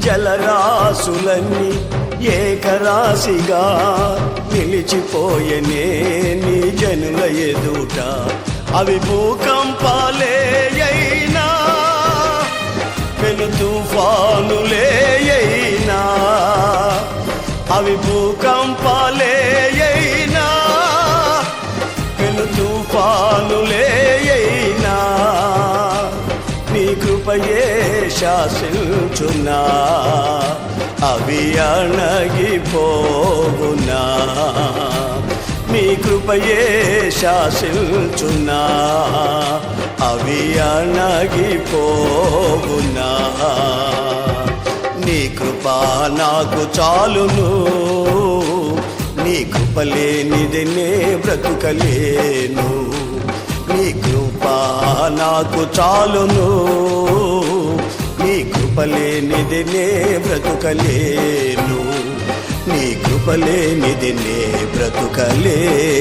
జలరాశులన్నీ ఏకరాశిగా నిలిచిపోయనే నీ జనుల ఎదుట. అవి భూకంపాలే అయినా పెను తుఫానులే అయినా, అవి భూకంపాలే అయినా పెను తుఫానులే అయినా, నీ కృపయే శాసించునా, అవి అణగిపోవునా. నీ కృపయే శాసించునా, అవి అణగిపోవునా. నీ కృప నాకు చాలును, నీ కృప లేనిది నే బ్రతుకలేను. నీ కృప నాకు చాలును, నీ కృప లేనిది నే బ్రతుకలేను. నీ కృప లేనిది నే బ్రతుకలేను.